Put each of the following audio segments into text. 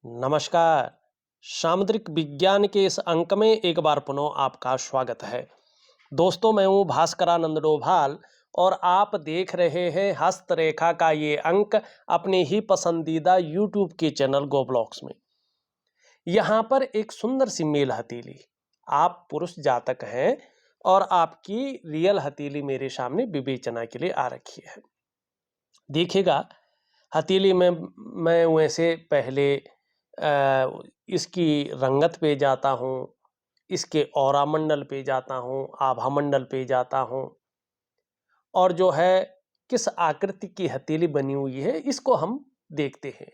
नमस्कार। सामुद्रिक विज्ञान के इस अंक में एक बार पुनः आपका स्वागत है। दोस्तों, मैं हूँ भास्करानंद डोभाल और आप देख रहे हैं हस्तरेखा का ये अंक अपने ही पसंदीदा यूट्यूब के चैनल गो ब्लॉग्स में। यहाँ पर एक सुंदर सी मेल हथेली, आप पुरुष जातक हैं और आपकी रियल हथेली मेरे सामने विवेचना के लिए आ रखी है। देखिएगा, हथेली में मैं वैसे पहले इसकी रंगत पे जाता हूँ, इसके ऑरा मंडल पे जाता हूँ, आभा मंडल पे जाता हूँ और जो है किस आकृति की हथेली बनी हुई है इसको हम देखते हैं।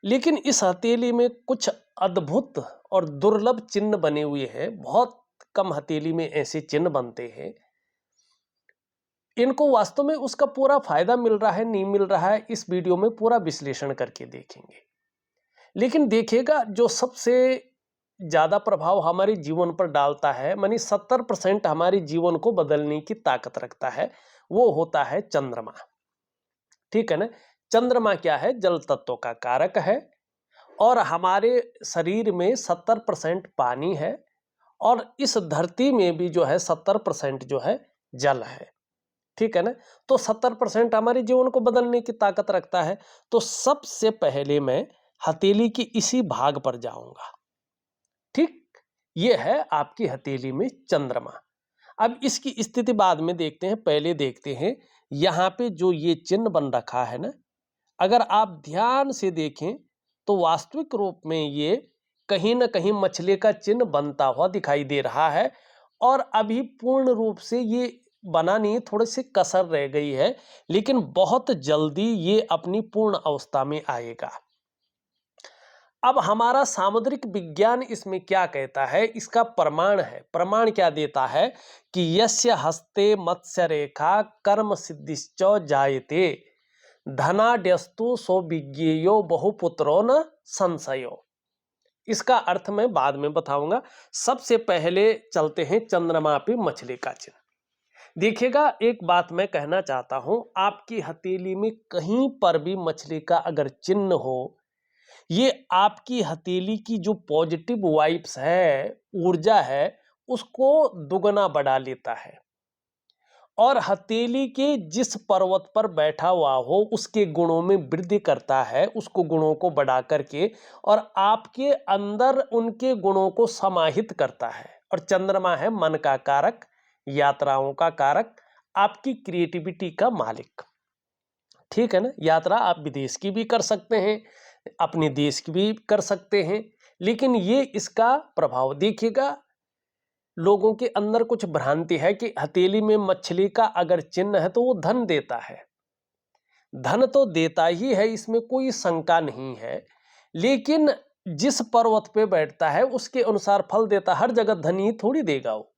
लेकिन इस हथेली में कुछ अद्भुत और दुर्लभ चिन्ह बने हुए हैं। बहुत कम हथेली में ऐसे चिन्ह बनते हैं। इनको वास्तव में उसका पूरा फायदा मिल रहा है नहीं मिल रहा है, इस वीडियो में पूरा विश्लेषण करके देखेंगे। लेकिन देखिएगा, जो सबसे ज़्यादा प्रभाव हमारे जीवन पर डालता है, मानी 70% हमारे जीवन को बदलने की ताकत रखता है, वो होता है चंद्रमा। ठीक है ना। चंद्रमा क्या है? जल तत्व का कारक है और हमारे शरीर में 70% पानी है और इस धरती में भी जो है 70% जो है जल है। ठीक है ना। तो 70% हमारे जीवन को बदलने की ताकत रखता है। तो सबसे पहले मैं हथेली की इसी भाग पर जाऊंगा। ठीक, ये है आपकी हथेली में चंद्रमा। अब इसकी स्थिति बाद में देखते हैं, पहले देखते हैं यहां पे जो ये चिन्ह बन रखा है ना, अगर आप ध्यान से देखें तो वास्तविक रूप में ये कहीं ना कहीं मछली का चिन्ह बनता हुआ दिखाई दे रहा है और अभी पूर्ण रूप से ये बना नहीं, थोड़ी सी कसर रह गई है, लेकिन बहुत जल्दी ये अपनी पूर्ण अवस्था में आएगा। अब हमारा सामुद्रिक विज्ञान इसमें क्या कहता है, इसका प्रमाण है। प्रमाण क्या देता है कि यस्य हस्ते मत्स्य रेखा कर्म सिद्धिश्च जायते धनाड्यस्तु सौविज्ञेयो बहुपुत्रो न संशयो। इसका अर्थ मैं बाद में बताऊंगा। सबसे पहले चलते हैं चंद्रमा पे मछली का चिन्ह। देखिएगा, एक बात मैं कहना चाहता हूं, आपकी हथेली में कहीं पर भी मछली का अगर चिन्ह हो, ये आपकी हथेली की जो पॉजिटिव वाइब्स है, ऊर्जा है, उसको दुगना बढ़ा लेता है और हथेली के जिस पर्वत पर बैठा हुआ हो उसके गुणों में वृद्धि करता है, उसको गुणों को बढ़ा करके और आपके अंदर उनके गुणों को समाहित करता है। और चंद्रमा है मन का कारक, यात्राओं का कारक, आपकी क्रिएटिविटी का मालिक। ठीक है ना। यात्रा आप विदेश की भी कर सकते हैं, अपने देश की भी कर सकते हैं, लेकिन ये इसका प्रभाव देखिएगा। लोगों के अंदर कुछ भ्रांति है कि हथेली में मछली का अगर चिन्ह है तो वो धन देता है। धन तो देता ही है, इसमें कोई शंका नहीं है, लेकिन जिस पर्वत पे बैठता है उसके अनुसार फल देता। हर जगह धन ही थोड़ी देगा वो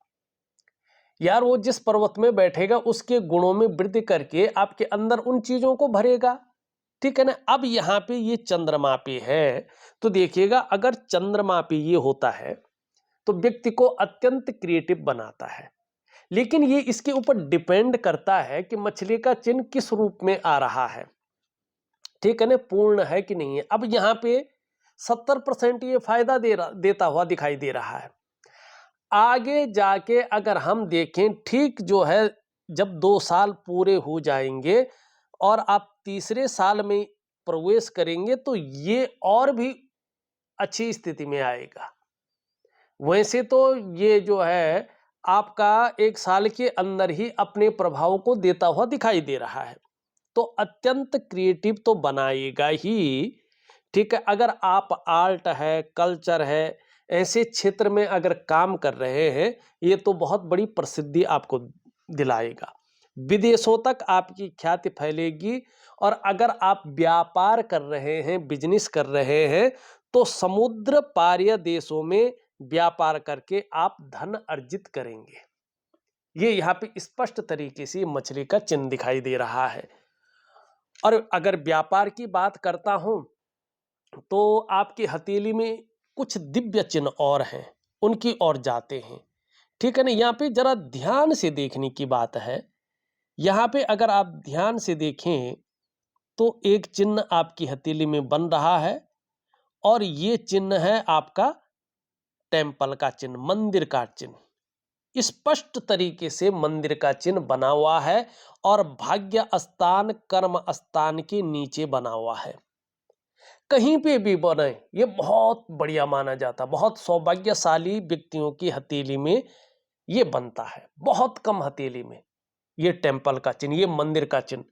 यार। वो जिस पर्वत में बैठेगा उसके गुणों में वृद्धि करके आपके अंदर उन चीजों को भरेगा। ठीक है ना। अब यहाँ पे ये चंद्रमा पे है तो देखिएगा, अगर चंद्रमा पे ये होता है तो व्यक्ति को अत्यंत क्रिएटिव बनाता है, लेकिन ये इसके ऊपर डिपेंड करता है कि मछली का चिन्ह किस रूप में आ रहा है। ठीक है ना, पूर्ण है कि नहीं है। अब यहाँ पे 70% ये फायदा देता हुआ दिखाई दे रहा है। आगे जाके अगर हम देखें, ठीक जो है, जब 2 साल पूरे हो जाएंगे और आप तीसरे साल में प्रवेश करेंगे तो ये और भी अच्छी स्थिति में आएगा। वैसे तो ये जो है आपका 1 साल के अंदर ही अपने प्रभाव को देता हुआ दिखाई दे रहा है, तो अत्यंत क्रिएटिव तो बनाएगा ही। ठीक है। अगर आप आर्ट है, कल्चर है, ऐसे क्षेत्र में अगर काम कर रहे हैं, ये तो बहुत बड़ी प्रसिद्धि आपको दिलाएगा। विदेशों तक आपकी ख्याति फैलेगी और अगर आप व्यापार कर रहे हैं, बिजनेस कर रहे हैं, तो समुद्र पारीय देशों में व्यापार करके आप धन अर्जित करेंगे। ये यहाँ पे स्पष्ट तरीके से मछली का चिन्ह दिखाई दे रहा है। और अगर व्यापार की बात करता हूं तो आपकी हथेली में कुछ दिव्य चिन्ह और हैं, उनकी ओर जाते हैं। ठीक है ना। यहाँ पे जरा ध्यान से देखने की बात है। यहाँ पे अगर आप ध्यान से देखें तो एक चिन्ह आपकी हथेली में बन रहा है और ये चिन्ह है आपका टेम्पल का चिन्ह, मंदिर का चिन्ह। स्पष्ट तरीके से मंदिर का चिन्ह बना हुआ है और भाग्य स्थान कर्म स्थान के नीचे बना हुआ है। कहीं पे भी बने ये बहुत बढ़िया माना जाता, बहुत सौभाग्यशाली व्यक्तियों की हथेली में ये बनता है, बहुत कम हथेली में ये टेम्पल का चिन्ह, ये मंदिर का चिन्ह।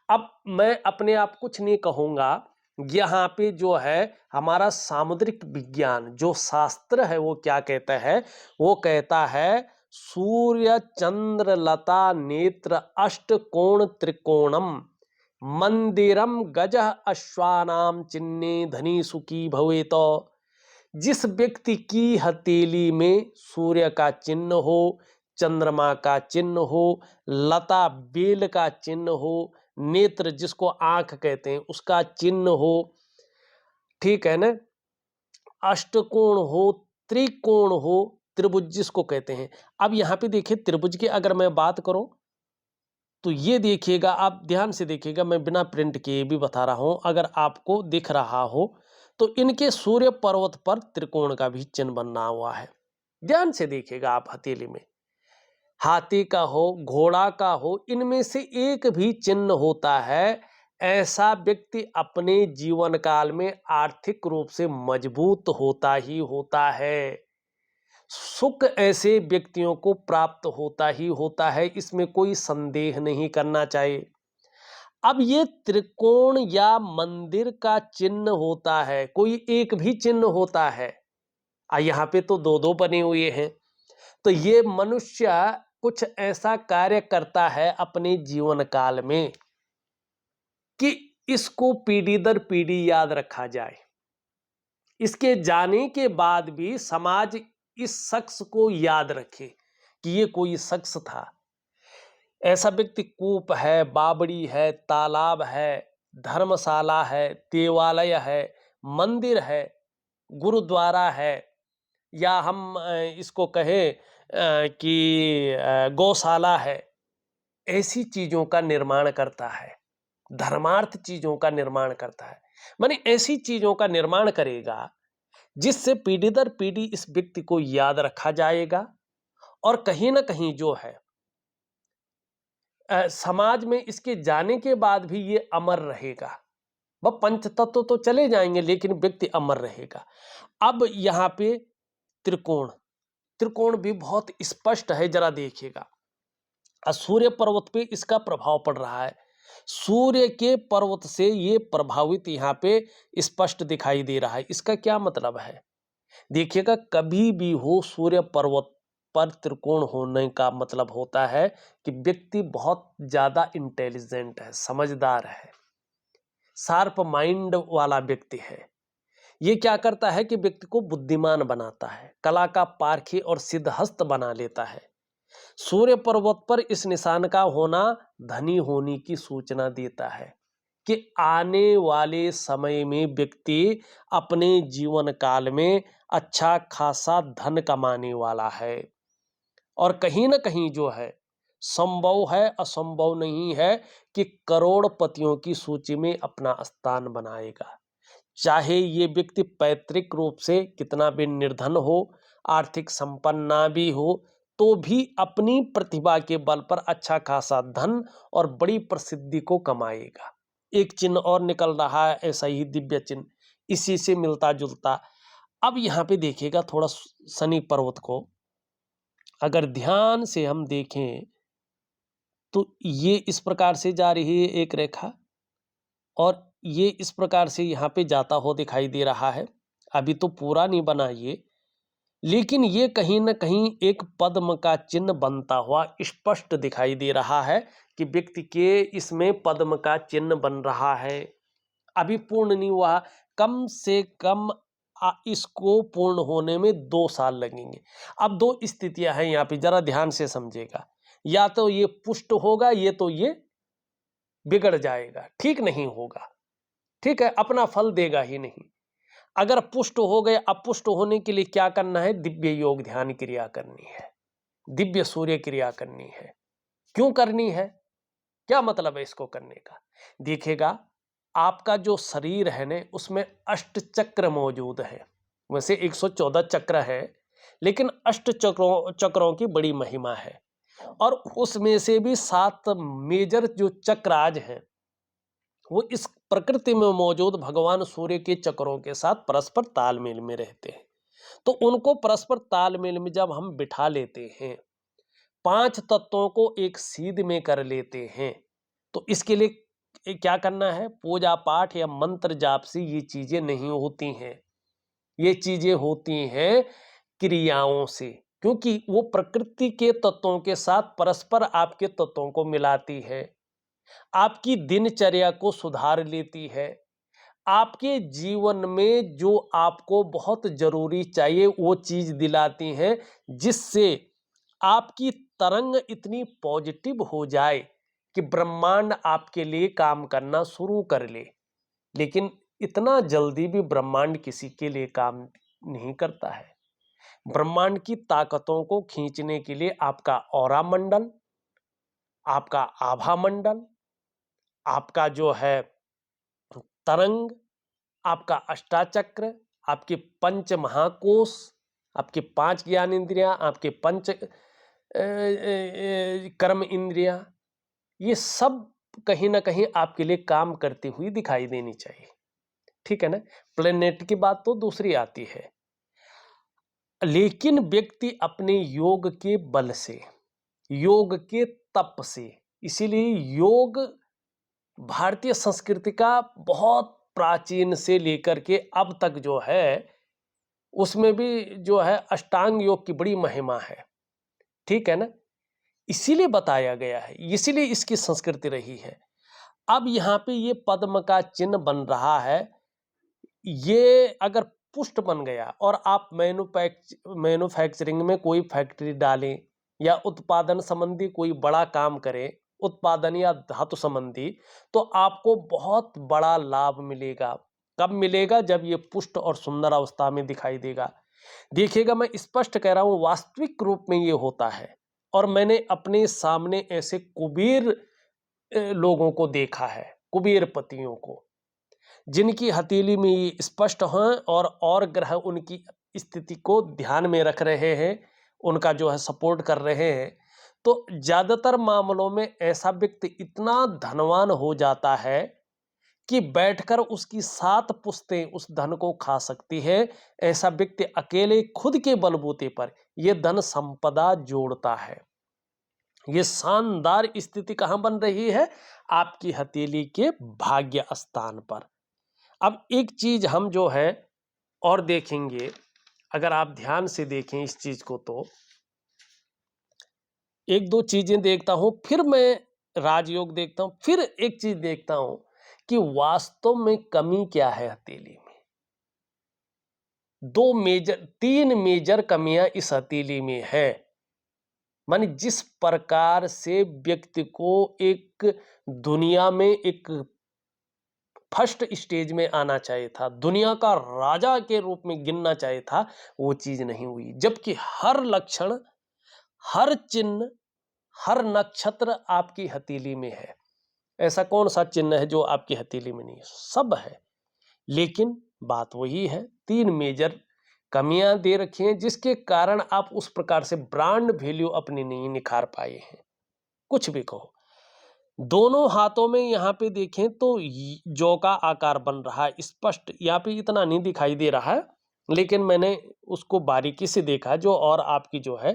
अब मैं अपने आप कुछ नहीं कहूंगा, यहाँ पे जो है हमारा सामुद्रिक विज्ञान जो शास्त्र है वो क्या कहता है, वो कहता है सूर्य चंद्र लता नेत्र अष्टकोण त्रिकोणम मंदिरम गजः अश्वानाम चिन्ने धनी सुखी भवेत। जिस व्यक्ति की हथेली में सूर्य का चिन्ह हो, चंद्रमा का चिन्ह हो, लता बेल का चिन्ह हो, नेत्र जिसको आंख कहते हैं उसका चिन्ह हो, ठीक है ना, अष्टकोण हो, त्रिकोण हो, त्रिभुज जिसको कहते हैं। अब यहां पे देखिए त्रिभुज की अगर मैं बात करूं तो ये देखिएगा, आप ध्यान से देखिएगा, मैं बिना प्रिंट किए भी बता रहा हूं, अगर आपको दिख रहा हो तो इनके सूर्य पर्वत पर त्रिकोण का भी चिन्ह बना हुआ है। ध्यान से देखिएगा आप, हथेली में हाथी का हो, घोड़ा का हो, इनमें से एक भी चिन्ह होता है, ऐसा व्यक्ति अपने जीवन काल में आर्थिक रूप से मजबूत होता ही होता है। सुख ऐसे व्यक्तियों को प्राप्त होता ही होता है, इसमें कोई संदेह नहीं करना चाहिए। अब ये त्रिकोण या मंदिर का चिन्ह होता है, कोई एक भी चिन्ह होता है, यहाँ पे तो दो दो बने हुए हैं, तो ये मनुष्य कुछ ऐसा कार्य करता है अपने जीवन काल में कि इसको पीढ़ी दर पीढ़ी याद रखा जाए। इसके जाने के बाद भी समाज इस शख्स को याद रखे कि ये कोई शख्स था। ऐसा व्यक्ति कूप है, बावड़ी है, तालाब है, धर्मशाला है, देवालय है, मंदिर है, गुरुद्वारा है, या हम इसको कहें कि गौशाला है, ऐसी चीजों का निर्माण करता है, धर्मार्थ चीजों का निर्माण करता है। माने ऐसी चीजों का निर्माण करेगा जिससे पीढ़ी दर पीढ़ी इस व्यक्ति को याद रखा जाएगा और कहीं ना कहीं जो है समाज में इसके जाने के बाद भी ये अमर रहेगा। वह पंच तत्व तो चले जाएंगे लेकिन व्यक्ति अमर रहेगा। अब यहाँ पे त्रिकोण, त्रिकोण भी बहुत स्पष्ट है, जरा देखिएगा। सूर्य पर्वत पे इसका प्रभाव पड़ रहा है, सूर्य के पर्वत से ये प्रभावित यहाँ पे स्पष्ट दिखाई दे रहा है। इसका क्या मतलब है, देखिएगा, कभी भी हो सूर्य पर्वत पर त्रिकोण होने का मतलब होता है कि व्यक्ति बहुत ज्यादा इंटेलिजेंट है, समझदार है, शार्प माइंड वाला व्यक्ति है। ये क्या करता है कि व्यक्ति को बुद्धिमान बनाता है, कला का पारखी और सिद्धहस्त बना लेता है। सूर्य पर्वत पर इस निशान का होना धनी होने की सूचना देता है कि आने वाले समय में व्यक्ति अपने जीवन काल में अच्छा खासा धन कमाने वाला है और कहीं ना कहीं जो है संभव है, असंभव नहीं है कि करोड़पतियों की सूची में अपना स्थान बनाएगा। चाहे ये व्यक्ति पैतृक रूप से कितना भी निर्धन हो, आर्थिक संपन्न ना भी हो, तो भी अपनी प्रतिभा के बल पर अच्छा खासा धन और बड़ी प्रसिद्धि को कमाएगा। एक चिन्ह और निकल रहा है, ऐसा ही दिव्य चिन्ह इसी से मिलता जुलता। अब यहाँ पे देखिएगा थोड़ा शनि पर्वत को अगर ध्यान से हम देखें तो ये इस प्रकार से जा रही है एक रेखा और ये इस प्रकार से यहाँ पे जाता हो दिखाई दे रहा है। अभी तो पूरा नहीं बना ये, लेकिन ये कहीं ना कहीं एक पद्म का चिन्ह बनता हुआ स्पष्ट दिखाई दे रहा है कि व्यक्ति के इसमें पद्म का चिन्ह बन रहा है। अभी पूर्ण नहीं हुआ, कम से कम इसको पूर्ण होने में 2 साल लगेंगे। अब 2 स्थितियां हैं यहाँ पे, जरा ध्यान से समझेगा। या तो ये पुष्ट होगा, ये तो ये बिगड़ जाएगा, ठीक नहीं होगा, ठीक है, अपना फल देगा ही नहीं। अगर पुष्ट हो गए, अपुष्ट होने के लिए क्या करना है, दिव्य योग ध्यान क्रिया करनी है, दिव्य सूर्य क्रिया करनी है। क्यों करनी है, क्या मतलब है इसको करने का, देखिएगा। आपका जो शरीर है ना उसमें अष्ट चक्र मौजूद है। वैसे 114 चक्र है, लेकिन अष्ट चक्रों चक्रों की बड़ी महिमा है। और उसमें से भी 7 मेजर जो चक्राज हैं वो इस प्रकृति में मौजूद भगवान सूर्य के चक्रों के साथ परस्पर तालमेल में रहते हैं। तो उनको परस्पर तालमेल में जब हम बिठा लेते हैं, 5 तत्वों को एक सीध में कर लेते हैं, तो इसके लिए क्या करना है? पूजा पाठ या मंत्र जाप से ये चीजें नहीं होती हैं। ये चीजें होती हैं क्रियाओं से, क्योंकि वो प्रकृति के तत्वों के साथ परस्पर आपके तत्वों को मिलाती है, आपकी दिनचर्या को सुधार लेती है, आपके जीवन में जो आपको बहुत जरूरी चाहिए वो चीज दिलाती हैं, जिससे आपकी तरंग इतनी पॉजिटिव हो जाए कि ब्रह्मांड आपके लिए काम करना शुरू कर ले। लेकिन इतना जल्दी भी ब्रह्मांड किसी के लिए काम नहीं करता है। ब्रह्मांड की ताकतों को खींचने के लिए आपका ऑरा मंडल, आपका आभा मंडल, आपका जो है तरंग, आपका अष्टाचक्र, आपके पंच महाकोश, आपके 5 ज्ञान इंद्रियां, आपके पंच कर्म इंद्रियां, ये सब कहीं ना कहीं आपके लिए काम करती हुई दिखाई देनी चाहिए। ठीक है ना? प्लेनेट की बात तो दूसरी आती है। लेकिन व्यक्ति अपने योग के बल से, योग के तप से, इसीलिए योग भारतीय संस्कृति का बहुत प्राचीन से लेकर के अब तक जो है उसमें भी जो है अष्टांग योग की बड़ी महिमा है। ठीक है ना? इसीलिए बताया गया है, इसीलिए इसकी संस्कृति रही है। अब यहाँ पे ये पद्म का चिन्ह बन रहा है, ये अगर पुष्ट बन गया और आप मैन्युफैक्चरिंग में कोई फैक्ट्री डालें या उत्पादन संबंधी कोई बड़ा काम करें, उत्पादन या धातु संबंधी, तो आपको बहुत बड़ा लाभ मिलेगा। कब मिलेगा? जब ये पुष्ट और सुंदर अवस्था में दिखाई देगा। देखिएगा, मैं स्पष्ट कह रहा हूं, वास्तविक रूप में ये होता है। और मैंने अपने सामने ऐसे कुबेर लोगों को देखा है, कुबेरपतियों को, जिनकी हथेली में ये स्पष्ट हैं और ग्रह उनकी स्थिति को ध्यान में रख रहे हैं, उनका जो है सपोर्ट कर रहे हैं। तो ज्यादातर मामलों में ऐसा व्यक्ति इतना धनवान हो जाता है कि बैठकर उसकी 7 पुश्तें उस धन को खा सकती है। ऐसा व्यक्ति अकेले खुद के बलबूते पर यह धन संपदा जोड़ता है। ये शानदार स्थिति कहां बन रही है? आपकी हथेली के भाग्य स्थान पर। अब एक चीज हम जो है और देखेंगे, अगर आप ध्यान से देखें इस चीज को, तो एक दो चीजें देखता हूं, फिर मैं राजयोग देखता हूं, फिर एक चीज देखता हूं कि वास्तव में कमी क्या है हथेली में। 3 मेजर कमियां इस हथेली में है। माने जिस प्रकार से व्यक्ति को एक दुनिया में एक फर्स्ट स्टेज में आना चाहिए था, दुनिया का राजा के रूप में गिनना चाहिए था, वो चीज नहीं हुई। जबकि हर लक्षण, हर चिन्ह, हर नक्षत्र आपकी हथेली में है। ऐसा कौन सा चिन्ह है जो आपकी हथेली में नहीं है? सब है। लेकिन बात वही है, 3 मेजर कमियां दे रखी हैं, जिसके कारण आप उस प्रकार से ब्रांड वैल्यू अपनी नहीं निखार पाए हैं। कुछ भी कहो, दोनों हाथों में यहाँ पे देखें तो जौ का आकार बन रहा है स्पष्ट। यहाँ पे इतना नहीं दिखाई दे रहा है, लेकिन मैंने उसको बारीकी से देखा जो, और आपकी जो है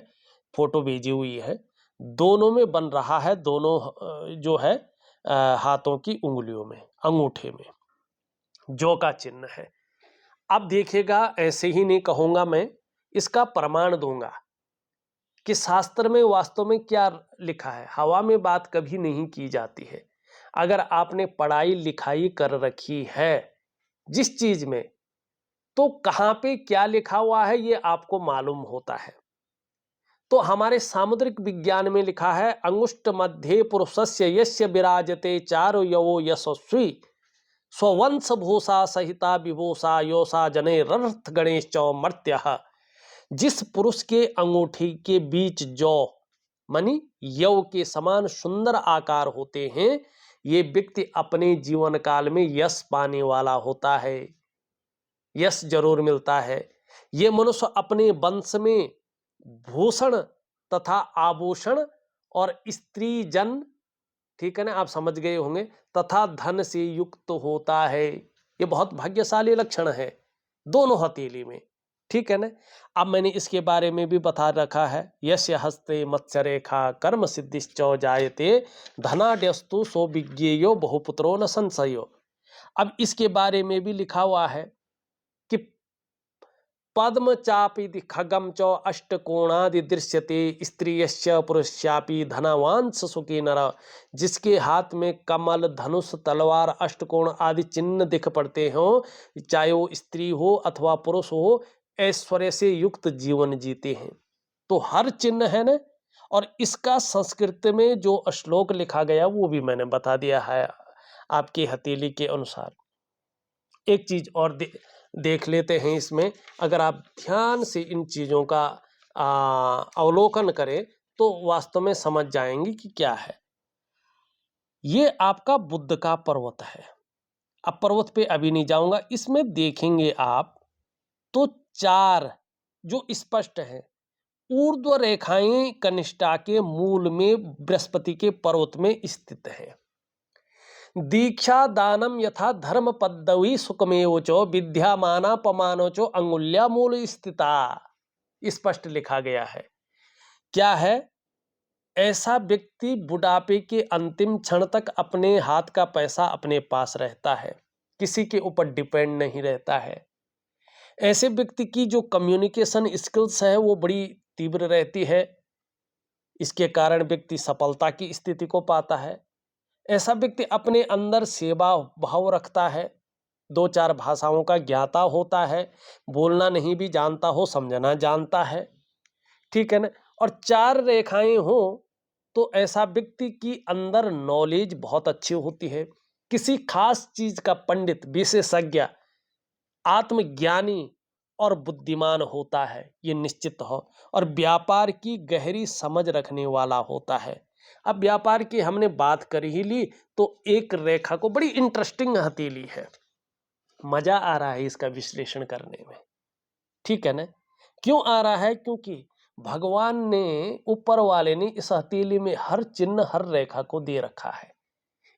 फोटो भेजी हुई है, दोनों में बन रहा है। दोनों जो है हाथों की उंगलियों में, अंगूठे में जौ का चिन्ह है। अब देखिएगा, ऐसे ही नहीं कहूंगा मैं, इसका प्रमाण दूंगा कि शास्त्र में वास्तव में क्या लिखा है। हवा में बात कभी नहीं की जाती है। अगर आपने पढ़ाई लिखाई कर रखी है जिस चीज में, तो कहां पे क्या लिखा हुआ है ये आपको मालूम होता है। तो हमारे सामुद्रिक विज्ञान में लिखा है, अंगुष्ठ मध्य पुरुषस्य यस्य विराजते चारु यवो यशस्वी स्ववंश भूषा सहिता विभूषा योषा जने रथ गणेश चौ मर्त्य। जिस पुरुष के अंगूठी के बीच जौ मानी यव के समान सुंदर आकार होते हैं, ये व्यक्ति अपने जीवन काल में यश पाने वाला होता है, यश जरूर मिलता है। ये मनुष्य अपने वंश में भूषण तथा आभूषण और स्त्री जन, ठीक है ना, आप समझ गए होंगे, तथा धन से युक्त होता है। ये बहुत भाग्यशाली लक्षण है दोनों हथेली में, ठीक है ना। अब मैंने इसके बारे में भी बता रखा है, यस्य हस्ते मत्स्य रेखा कर्म सिद्धिश्चो जायते धनाढ्यस्तु सो विज्ञेयो बहुपुत्रो न संशयो। अब इसके बारे में भी लिखा हुआ है कि पद्म चापि खगम च अष्टकोणादि दृश्यते स्त्रियश्च पुरुषापि धनवांस सुखी नर। जिसके हाथ में कमल धनुष तलवार अष्टकोण आदि चिन्ह दिख पड़ते हो, चाहे वो स्त्री हो अथवा पुरुष हो, ऐश्वर्य से युक्त जीवन जीते हैं। तो हर चिन्ह है ना। और इसका संस्कृत में जो श्लोक लिखा गया वो भी मैंने बता दिया है आपकी हथेली के अनुसार। एक चीज और देख लेते हैं इसमें, अगर आप ध्यान से इन चीजों का अवलोकन करें तो वास्तव में समझ जाएंगे कि क्या है। ये आपका बुध का पर्वत है। अब पर्वत पे अभी नहीं जाऊंगा, इसमें देखेंगे आप तो 4 जो स्पष्ट हैं। ऊर्ध्व रेखाएं कनिष्ठा के मूल में बृहस्पति के पर्वत में स्थित है। दीक्षा दानम यथा धर्म पद्धवी सुखमेव चो विद्यामाना पमानो चो अंगुल्या मूल स्थिता, स्पष्ट लिखा गया है। क्या है? ऐसा व्यक्ति बुढ़ापे के अंतिम क्षण तक अपने हाथ का पैसा अपने पास रहता है, किसी के ऊपर डिपेंड नहीं रहता है। ऐसे व्यक्ति की जो कम्युनिकेशन स्किल्स है वो बड़ी तीव्र रहती है। इसके कारण व्यक्ति सफलता की स्थिति को पाता है। ऐसा व्यक्ति अपने अंदर सेवा भाव रखता है, 2-4 भाषाओं का ज्ञाता होता है, बोलना नहीं भी जानता हो समझना जानता है, ठीक है ना। और 4 रेखाएं हो तो ऐसा व्यक्ति की अंदर नॉलेज बहुत अच्छी होती है, किसी खास चीज का पंडित विशेषज्ञ आत्मज्ञानी और बुद्धिमान होता है, ये निश्चित हो। और व्यापार की गहरी समझ रखने वाला होता है। अब व्यापार की हमने बात कर ही ली तो एक रेखा को, बड़ी इंटरेस्टिंग हथेली है, मजा आ रहा है इसका विश्लेषण करने में, ठीक है ना। क्यों आ रहा है? क्योंकि भगवान ने, ऊपर वाले ने इस हथेली में हर चिन्ह हर रेखा को दे रखा है,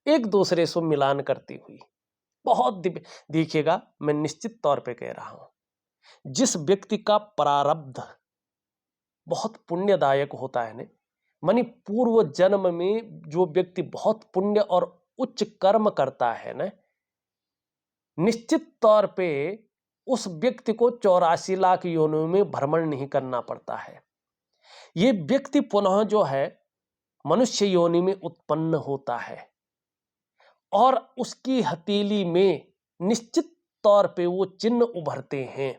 एक दूसरे से मिलान करती हुई। बहुत देखिएगा, मैं निश्चित तौर पे कह रहा हूं, जिस व्यक्ति का प्रारब्ध बहुत पुण्यदायक होता है ना, मानी पूर्व जन्म में जो व्यक्ति बहुत पुण्य और उच्च कर्म करता है ना, निश्चित तौर पे उस व्यक्ति को 84 लाख योनियों में भ्रमण नहीं करना पड़ता है। ये व्यक्ति पुनः जो है मनुष्य योनि में उत्पन्न होता है और उसकी हथेली में निश्चित तौर पे वो चिन्ह उभरते हैं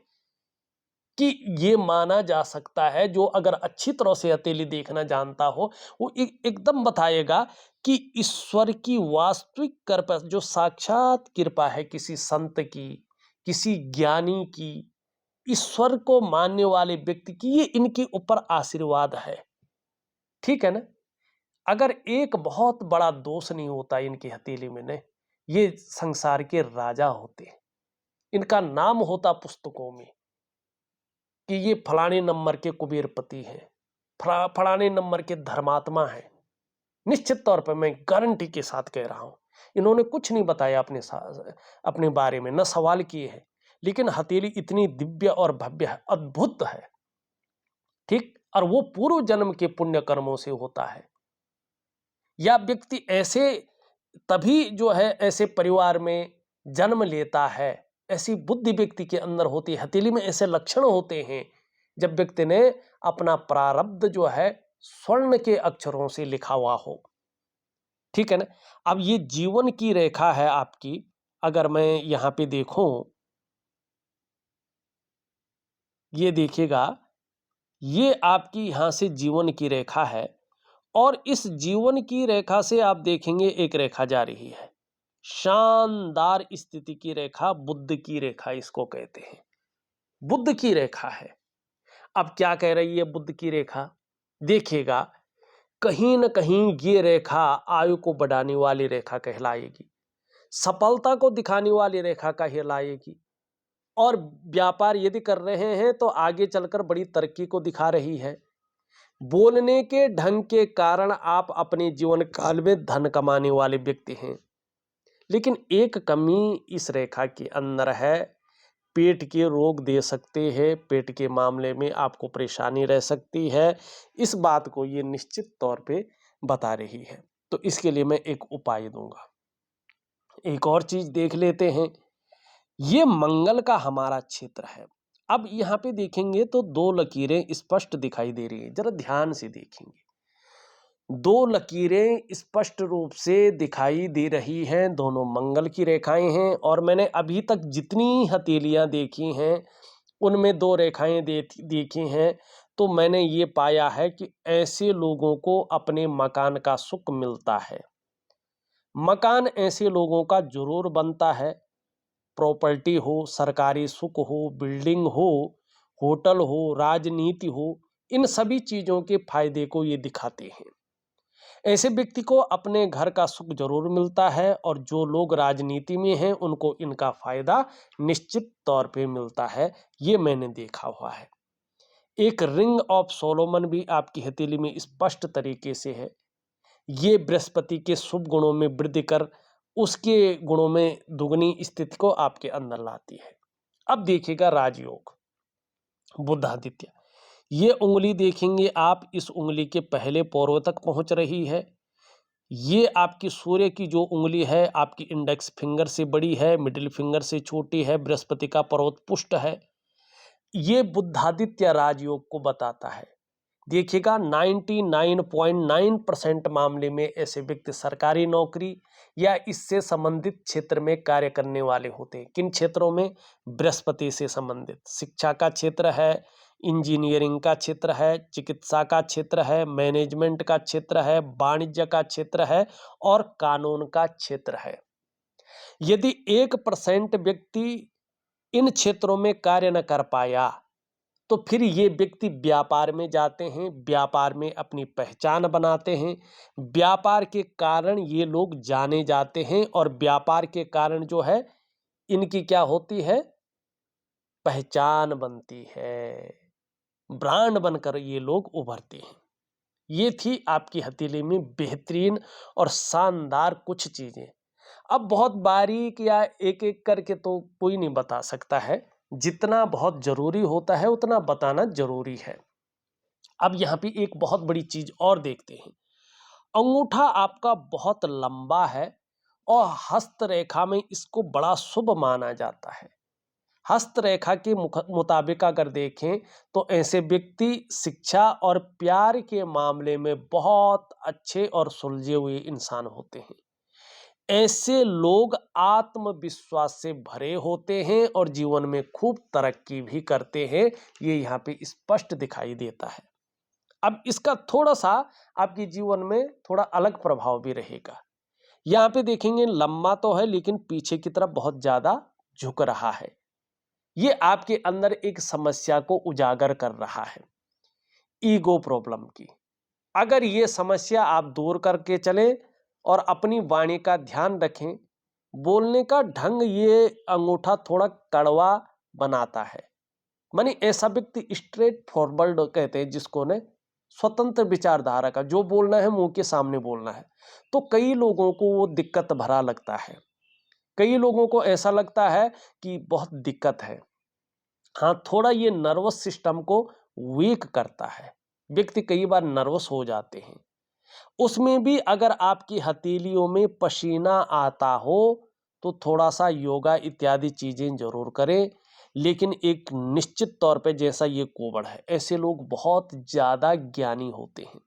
कि ये माना जा सकता है, जो अगर अच्छी तरह से हथेली देखना जानता हो वो एकदम बताएगा कि ईश्वर की वास्तविक कृपा, जो साक्षात कृपा है किसी संत की, किसी ज्ञानी की, ईश्वर को मानने वाले व्यक्ति की, ये इनके ऊपर आशीर्वाद है, ठीक है ना। अगर एक बहुत बड़ा दोष नहीं होता इनकी हथेली में ने, ये संसार के राजा होते, इनका नाम होता पुस्तकों में कि ये फलाने नंबर के कुबेरपति हैं, फलाने नंबर के धर्मात्मा हैं। निश्चित तौर पर मैं गारंटी के साथ कह रहा हूं, इन्होंने कुछ नहीं बताया अपने बारे में, न सवाल किए हैं, लेकिन हथेली इतनी दिव्य और भव्य है, अद्भुत है, ठीक। और वो पूर्व जन्म के पुण्य कर्मों से होता है। या व्यक्ति ऐसे तभी जो है ऐसे परिवार में जन्म लेता है, ऐसी बुद्धि व्यक्ति के अंदर होती है, हथेली में ऐसे लक्षण होते हैं जब व्यक्ति ने अपना प्रारब्ध जो है स्वर्ण के अक्षरों से लिखा हुआ हो, ठीक है ना। अब ये जीवन की रेखा है आपकी, अगर मैं यहां पे देखूं, ये देखिएगा, ये आपकी यहां से जीवन की रेखा है और इस जीवन की रेखा से आप देखेंगे एक रेखा जा रही है, शानदार स्थिति की रेखा, बुद्ध की रेखा इसको कहते हैं, बुद्ध की रेखा है। अब क्या कह रही है बुद्ध की रेखा? देखिएगा, कहीं न कहीं ये रेखा आयु को बढ़ाने वाली रेखा कहलाएगी, सफलता को दिखाने वाली रेखा कहलाएगी और व्यापार यदि कर रहे हैं तो आगे चलकर बड़ी तरक्की को दिखा रही है। बोलने के ढंग के कारण आप अपने जीवन काल में धन कमाने वाले व्यक्ति हैं। लेकिन एक कमी इस रेखा के अंदर है, पेट के रोग दे सकते हैं, पेट के मामले में आपको परेशानी रह सकती है। इस बात को ये निश्चित तौर पे बता रही है। तो इसके लिए मैं एक उपाय दूंगा। एक और चीज देख लेते हैं, ये मंगल का हमारा क्षेत्र है। अब यहाँ पे देखेंगे तो दो लकीरें स्पष्ट दिखाई दे रही हैं, जरा ध्यान से देखेंगे। दो लकीरें स्पष्ट रूप से दिखाई दे रही हैं, दोनों मंगल की रेखाएं हैं और मैंने अभी तक जितनी हथेलियां देखी हैं उनमें दो रेखाएं देखी हैं, तो मैंने ये पाया है कि ऐसे लोगों को अपने मकान का सुख मिलता है। मकान ऐसे लोगों का जरूर बनता है, प्रॉपर्टी हो, सरकारी सुख हो, बिल्डिंग हो, होटल हो, राजनीति हो, इन सभी चीजों के फायदे को ये दिखाते हैं। ऐसे व्यक्ति को अपने घर का सुख जरूर मिलता है और जो लोग राजनीति में हैं उनको इनका फायदा निश्चित तौर पे मिलता है, ये मैंने देखा हुआ है। एक रिंग ऑफ सोलोमन भी आपकी हथेली में स्पष्ट तरीके से है। ये बृहस्पति के शुभ गुणों में वृद्धि कर उसके गुणों में दुगनी स्थिति को आपके अंदर लाती है। अब देखिएगा राजयोग, बुधादित्य, ये उंगली देखेंगे आप, इस उंगली के पहले पोरों तक पहुंच रही है। ये आपकी सूर्य की जो उंगली है आपकी इंडेक्स फिंगर से बड़ी है, मिडिल फिंगर से छोटी है, बृहस्पति का पर्वत पुष्ट है। ये बुधादित्य राजयोग को बताता है। देखिएगा 99.9% मामले में ऐसे व्यक्ति सरकारी नौकरी या इससे संबंधित क्षेत्र में कार्य करने वाले होते हैं। किन क्षेत्रों में? बृहस्पति से संबंधित शिक्षा का क्षेत्र है, इंजीनियरिंग का क्षेत्र है, चिकित्सा का क्षेत्र है, मैनेजमेंट का क्षेत्र है, वाणिज्य का क्षेत्र है और कानून का क्षेत्र है। यदि 1% व्यक्ति इन क्षेत्रों में कार्य न कर पाया तो फिर ये व्यक्ति व्यापार में जाते हैं, व्यापार में अपनी पहचान बनाते हैं, व्यापार के कारण ये लोग जाने जाते हैं और व्यापार के कारण जो है इनकी क्या होती है? पहचान बनती है, ब्रांड बनकर ये लोग उभरते हैं। ये थी आपकी हथेली में बेहतरीन और शानदार कुछ चीजें। अब बहुत बारीक या एक एक करके तो कोई नहीं बता सकता है, जितना बहुत जरूरी होता है उतना बताना जरूरी है। अब यहाँ पे एक बहुत बड़ी चीज और देखते हैं, अंगूठा आपका बहुत लंबा है और हस्तरेखा में इसको बड़ा शुभ माना जाता है। हस्तरेखा के मुताबिक अगर देखें तो ऐसे व्यक्ति शिक्षा और प्यार के मामले में बहुत अच्छे और सुलझे हुए इंसान होते हैं। ऐसे लोग आत्मविश्वास से भरे होते हैं और जीवन में खूब तरक्की भी करते हैं, ये यहाँ पे स्पष्ट दिखाई देता है। अब इसका थोड़ा सा आपके जीवन में थोड़ा अलग प्रभाव भी रहेगा। यहाँ पे देखेंगे लंबा तो है लेकिन पीछे की तरफ बहुत ज्यादा झुक रहा है। ये आपके अंदर एक समस्या को उजागर कर रहा है, ईगो प्रॉब्लम की। अगर ये समस्या आप दूर करके चले और अपनी वाणी का ध्यान रखें, बोलने का ढंग ये अंगूठा थोड़ा कड़वा बनाता है। मानी ऐसा व्यक्ति स्ट्रेट फॉरवर्ड कहते हैं जिसको ने, स्वतंत्र विचारधारा का, जो बोलना है मुंह के सामने बोलना है। तो कई लोगों को वो दिक्कत भरा लगता है, कई लोगों को ऐसा लगता है कि बहुत दिक्कत है। हाँ, थोड़ा ये नर्वस सिस्टम को वीक करता है, व्यक्ति कई बार नर्वस हो जाते हैं। उसमें भी अगर आपकी हथेलियों में पसीना आता हो तो थोड़ा सा योगा इत्यादि चीजें जरूर करें, लेकिन एक निश्चित तौर पे जैसा ये कोबड़ है, ऐसे लोग बहुत ज्यादा ज्ञानी होते हैं।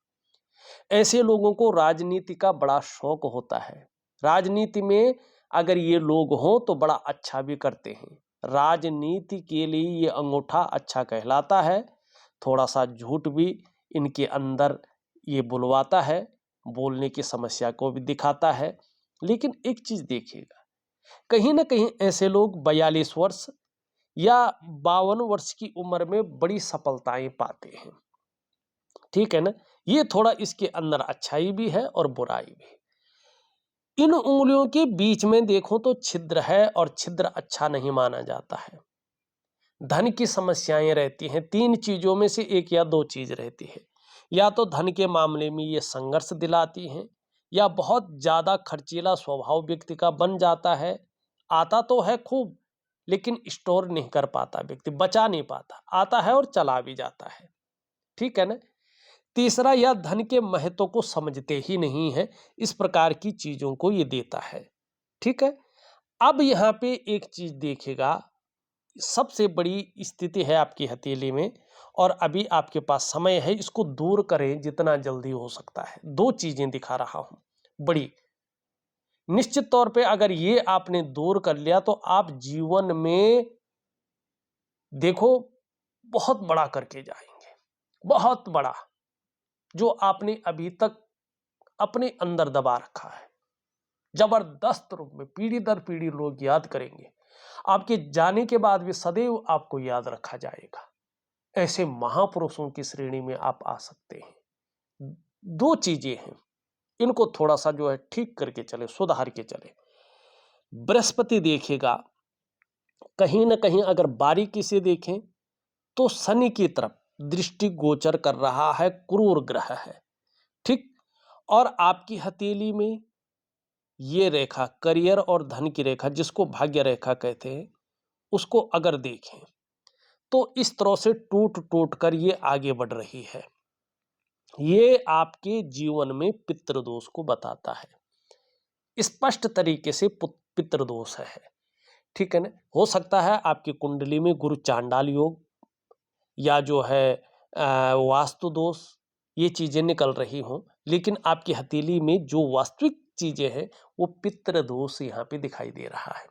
ऐसे लोगों को राजनीति का बड़ा शौक होता है। राजनीति में अगर ये लोग हों तो बड़ा अच्छा भी करते हैं। राजनीति के लिए ये अंगूठा अच्छा कहलाता है। थोड़ा सा झूठ भी इनके अंदर ये बुलवाता है, बोलने की समस्या को भी दिखाता है। लेकिन एक चीज देखिएगा, कहीं ना कहीं ऐसे लोग 42 वर्ष या 52 वर्ष की उम्र में बड़ी सफलताएं पाते हैं। ठीक है ना? ये थोड़ा इसके अंदर अच्छाई भी है और बुराई भी। इन उंगलियों के बीच में देखो तो छिद्र है और छिद्र अच्छा नहीं माना जाता है। धन की समस्याएं रहती हैं, तीन चीजों में से एक या दो चीज रहती है। या तो धन के मामले में ये संघर्ष दिलाती हैं, या बहुत ज्यादा खर्चीला स्वभाव व्यक्ति का बन जाता है। आता तो है खूब, लेकिन स्टोर नहीं कर पाता, व्यक्ति बचा नहीं पाता, आता है और चला भी जाता है। ठीक है ना। तीसरा, यह धन के महत्व को समझते ही नहीं है, इस प्रकार की चीजों को ये देता है। ठीक है। अब यहां पे एक चीज देखेगा, सबसे बड़ी स्थिति है आपकी हथेली में, और अभी आपके पास समय है, इसको दूर करें जितना जल्दी हो सकता है। दो चीजें दिखा रहा हूं बड़ी। निश्चित तौर पे अगर ये आपने दूर कर लिया तो आप जीवन में देखो बहुत बड़ा करके जाएंगे, बहुत बड़ा, जो आपने अभी तक अपने अंदर दबा रखा है। जबरदस्त रूप में पीढ़ी दर पीढ़ी लोग याद करेंगे, आपके जाने के बाद भी सदैव आपको याद रखा जाएगा। ऐसे महापुरुषों की श्रेणी में आप आ सकते हैं। दो चीजें हैं, इनको थोड़ा सा जो है ठीक करके चले, सुधार के चले। बृहस्पति देखिएगा, कहीं ना कहीं अगर बारीकी से देखें तो शनि की तरफ दृष्टि गोचर कर रहा है, क्रूर ग्रह है। ठीक। और आपकी हथेली में ये रेखा करियर और धन की रेखा, जिसको भाग्य रेखा कहते हैं, उसको अगर देखें तो इस तरह से टूट टूट कर ये आगे बढ़ रही है। ये आपके जीवन में पितृदोष को बताता है, स्पष्ट तरीके से पितृदोष है। ठीक है ना। हो सकता है आपकी कुंडली में गुरु चांडाल योग या जो है वास्तु दोष, ये चीजें निकल रही हों, लेकिन आपकी हथेली में जो वास्तविक चीजें हैं वो पितृदोष यहाँ पे दिखाई दे रहा है।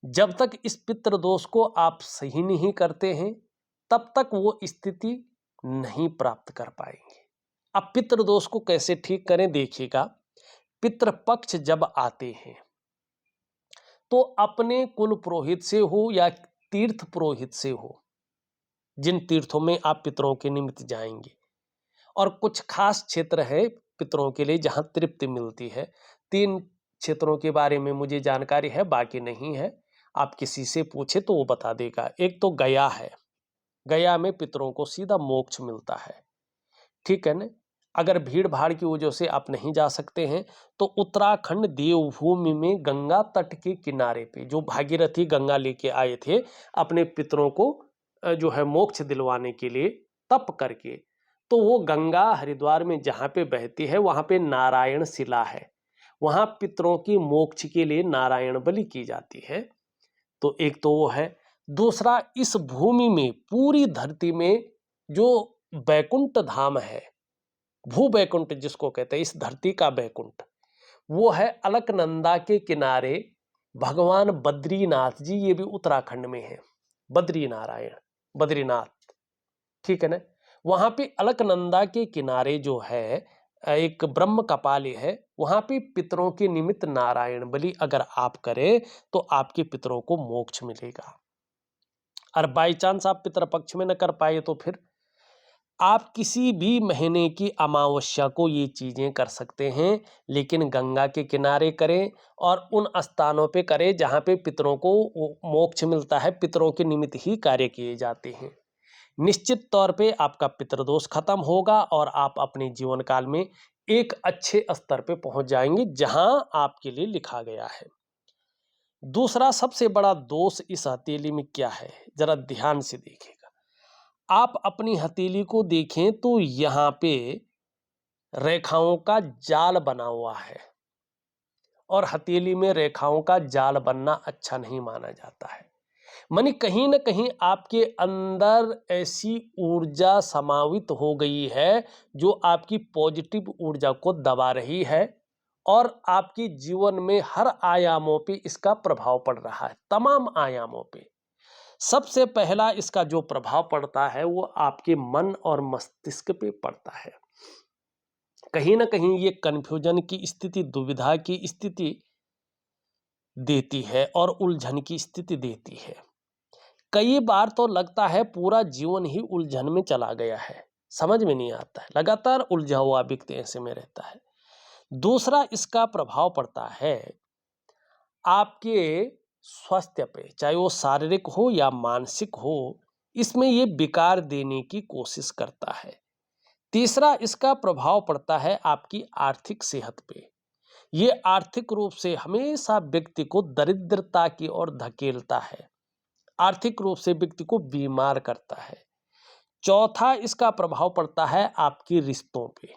जब तक इस पितृदोष को आप सही नहीं करते हैं, तब तक वो स्थिति नहीं प्राप्त कर पाएंगे। अब पितृदोष को कैसे ठीक करें देखिएगा। पितृपक्ष जब आते हैं तो अपने कुल पुरोहित से हो या तीर्थ पुरोहित से हो, जिन तीर्थों में आप पितरों के निमित्त जाएंगे, और कुछ खास क्षेत्र है पितरों के लिए जहां तृप्ति मिलती है। तीन क्षेत्रों के बारे में मुझे जानकारी है, बाकी नहीं है, आप किसी से पूछे तो वो बता देगा। एक तो गया है, गया में पितरों को सीधा मोक्ष मिलता है। ठीक है ना। अगर भीड़ भाड़ की वजह से आप नहीं जा सकते हैं तो उत्तराखंड देवभूमि में गंगा तट के किनारे पे जो भागीरथी गंगा लेके आए थे अपने पितरों को जो है मोक्ष दिलवाने के लिए तप करके, तो वो गंगा हरिद्वार में जहाँ पे बहती है वहाँ पे नारायण शिला है, वहाँ पितरों की मोक्ष के लिए नारायण बलि की जाती है। तो एक तो वो है। दूसरा, इस भूमि में पूरी धरती में जो बैकुंठ धाम है, भू बैकुंठ जिसको कहते हैं, इस धरती का बैकुंठ, वो है अलकनंदा के किनारे भगवान बद्रीनाथ जी, ये भी उत्तराखंड में है। बद्री नारायण, बद्रीनाथ। ठीक है ना। वहां पे अलकनंदा के किनारे जो है एक ब्रह्म कपाली है, वहां पे पितरों के निमित्त नारायण बलि अगर आप करें तो आपके पितरों को मोक्ष मिलेगा। और बाई चांस आप पितृपक्ष में न कर पाए तो फिर आप किसी भी महीने की अमावस्या को ये चीजें कर सकते हैं, लेकिन गंगा के किनारे करें और उन स्थानों पे करें जहां पे पितरों को मोक्ष मिलता है, पितरों के निमित्त ही कार्य किए जाते हैं। निश्चित तौर पे आपका पितृदोष खत्म होगा और आप अपने जीवन काल में एक अच्छे स्तर पे पहुंच जाएंगे जहां आपके लिए लिखा गया है। दूसरा सबसे बड़ा दोष इस हथेली में क्या है, जरा ध्यान से देखिएगा। आप अपनी हथेली को देखें तो यहां पे रेखाओं का जाल बना हुआ है, और हथेली में रेखाओं का जाल बनना अच्छा नहीं माना जाता है। मानी कहीं ना कहीं आपके अंदर ऐसी ऊर्जा समावित हो गई है जो आपकी पॉजिटिव ऊर्जा को दबा रही है, और आपके जीवन में हर आयामों पे इसका प्रभाव पड़ रहा है, तमाम आयामों पे। सबसे पहला इसका जो प्रभाव पड़ता है वो आपके मन और मस्तिष्क पे पड़ता है। कहीं ना कहीं ये कंफ्यूजन की स्थिति, दुविधा की स्थिति देती है और उलझन की स्थिति देती है। कई बार तो लगता है पूरा जीवन ही उलझन में चला गया है, समझ में नहीं आता है, लगातार उलझा हुआ व्यक्ति ऐसे में रहता है। दूसरा इसका प्रभाव पड़ता है आपके स्वास्थ्य पे, चाहे वो शारीरिक हो या मानसिक हो, इसमें ये विकार देने की कोशिश करता है। तीसरा इसका प्रभाव पड़ता है आपकी आर्थिक सेहत पे। ये आर्थिक रूप से हमेशा व्यक्ति को दरिद्रता की ओर धकेलता है, आर्थिक रूप से व्यक्ति को बीमार करता है। चौथा इसका प्रभाव पड़ता है आपके रिश्तों पे।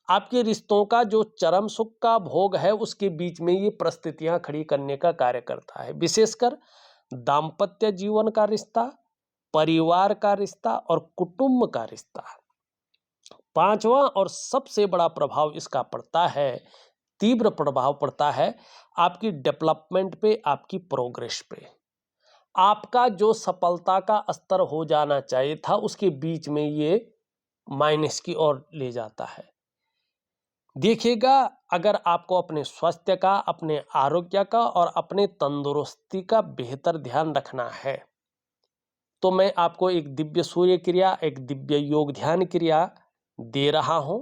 आपके रिश्तों का जो चरम सुख का भोग है उसके बीच में ये परिस्थितियां खड़ी करने का कार्य करता है, विशेषकर दाम्पत्य जीवन का रिश्ता, परिवार का रिश्ता और कुटुंब का रिश्ता। पांचवा और सबसे बड़ा प्रभाव इसका पड़ता है, तीव्र प्रभाव पड़ता है आपकी डेवलपमेंट पे, आपकी प्रोग्रेस पे। आपका जो सफलता का स्तर हो जाना चाहिए था उसके बीच में ये माइनस की ओर ले जाता है। देखिएगा, अगर आपको अपने स्वास्थ्य का, अपने आरोग्य का और अपने तंदुरुस्ती का बेहतर ध्यान रखना है तो मैं आपको एक दिव्य सूर्य क्रिया, एक दिव्य योग ध्यान क्रिया दे रहा हूं,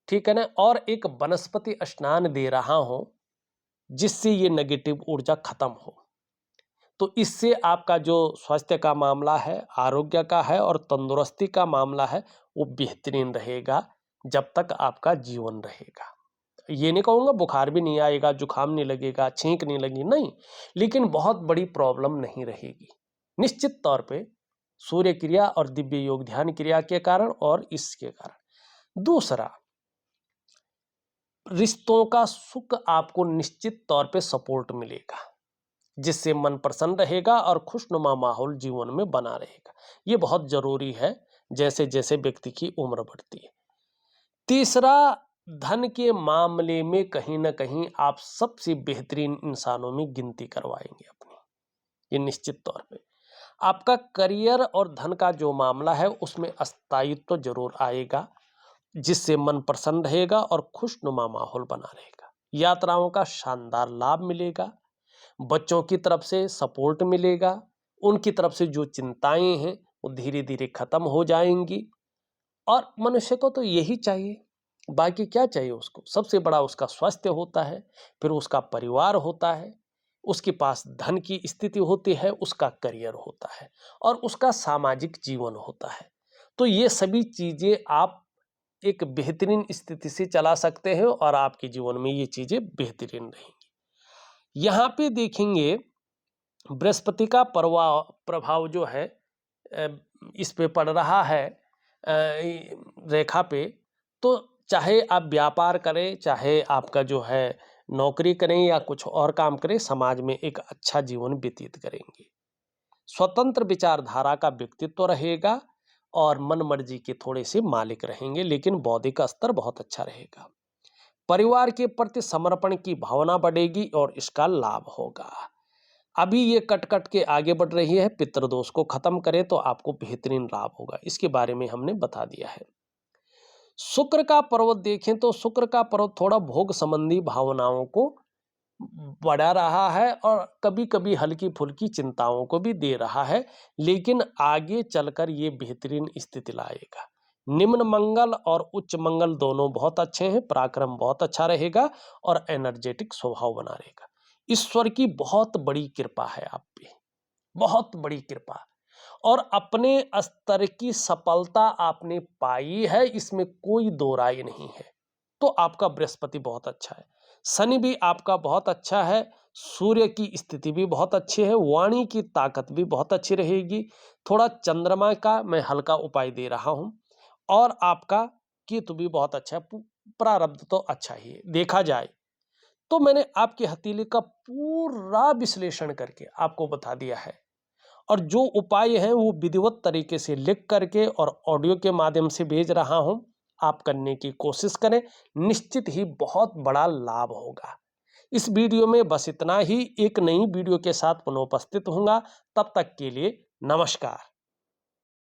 ठीक है ना, और एक वनस्पति स्नान दे रहा हूं जिससे ये नेगेटिव ऊर्जा खत्म हो। तो इससे आपका जो स्वास्थ्य का मामला है, आरोग्य का है और तंदुरुस्ती का मामला है वो बेहतरीन रहेगा जब तक आपका जीवन रहेगा। ये नहीं कहूँगा बुखार भी नहीं आएगा, जुकाम नहीं लगेगा, छींक नहीं लगेगी, नहीं, लेकिन बहुत बड़ी प्रॉब्लम नहीं रहेगी निश्चित तौर पे सूर्य क्रिया और दिव्य योग ध्यान क्रिया के कारण और इसके कारण। दूसरा, रिश्तों का सुख आपको निश्चित तौर पे सपोर्ट मिलेगा जिससे मन प्रसन्न रहेगा और खुशनुमा माहौल जीवन में बना रहेगा। ये बहुत जरूरी है जैसे जैसे व्यक्ति की उम्र बढ़ती है। तीसरा, धन के मामले में कहीं ना कहीं आप सबसे बेहतरीन इंसानों में गिनती करवाएंगे अपनी, ये निश्चित तौर पे। आपका करियर और धन का जो मामला है उसमें स्थायित्व जरूर आएगा जिससे मन प्रसन्न रहेगा और खुशनुमा माहौल बना रहेगा। यात्राओं का शानदार लाभ मिलेगा, बच्चों की तरफ से सपोर्ट मिलेगा, उनकी तरफ से जो चिंताएं हैं वो धीरे धीरे खत्म हो जाएंगी। और मनुष्य को तो यही चाहिए, बाकी क्या चाहिए उसको? सबसे बड़ा उसका स्वास्थ्य होता है, फिर उसका परिवार होता है, उसके पास धन की स्थिति होती है, उसका करियर होता है और उसका सामाजिक जीवन होता है। तो ये सभी चीजें आप एक बेहतरीन स्थिति से चला सकते हैं और आपके जीवन में ये चीजें बेहतरीन रहेंगी। यहाँ पे देखेंगे बृहस्पति का प्रभाव जो है इस पे पड़ रहा है रेखा पे, तो चाहे आप व्यापार करें, चाहे आपका जो है नौकरी करें या कुछ और काम करें, समाज में एक अच्छा जीवन व्यतीत करेंगे। स्वतंत्र विचारधारा का व्यक्तित्व रहेगा और मन मर्जी के थोड़े से मालिक रहेंगे, लेकिन बौद्धिक स्तर बहुत अच्छा रहेगा। परिवार के प्रति समर्पण की भावना बढ़ेगी और इसका लाभ होगा। अभी ये कट कट के आगे बढ़ रही है, पितृदोष को खत्म करें तो आपको बेहतरीन लाभ होगा, इसके बारे में हमने बता दिया है। शुक्र का पर्वत देखें तो शुक्र का पर्वत थोड़ा भोग संबंधी भावनाओं को बढ़ा रहा है और कभी कभी हल्की फुल्की चिंताओं को भी दे रहा है, लेकिन आगे चलकर ये बेहतरीन स्थिति लाएगा। निम्न मंगल और उच्च मंगल दोनों बहुत अच्छे हैं, पराक्रम बहुत अच्छा रहेगा और एनर्जेटिक स्वभाव बना रहेगा। ईश्वर की बहुत बड़ी कृपा है आप पे, बहुत बड़ी कृपा, और अपने स्तर की सफलता आपने पाई है, इसमें कोई दो राय नहीं है। तो आपका बृहस्पति बहुत अच्छा है, शनि भी आपका बहुत अच्छा है, सूर्य की स्थिति भी बहुत अच्छी है, वाणी की ताकत भी बहुत अच्छी रहेगी। थोड़ा चंद्रमा का मैं हल्का उपाय दे रहा हूं और आपका केतु भी बहुत अच्छा है। प्रारब्ध तो अच्छा ही है देखा जाए तो। मैंने आपके हथेली का पूरा विश्लेषण करके आपको बता दिया है और जो उपाय हैं वो विधिवत तरीके से लिख करके और ऑडियो के माध्यम से भेज रहा हूं। आप करने की कोशिश करें, निश्चित ही बहुत बड़ा लाभ होगा। इस वीडियो में बस इतना ही। एक नई वीडियो के साथ पुनः उपस्थित होऊंगा, तब तक के लिए नमस्कार।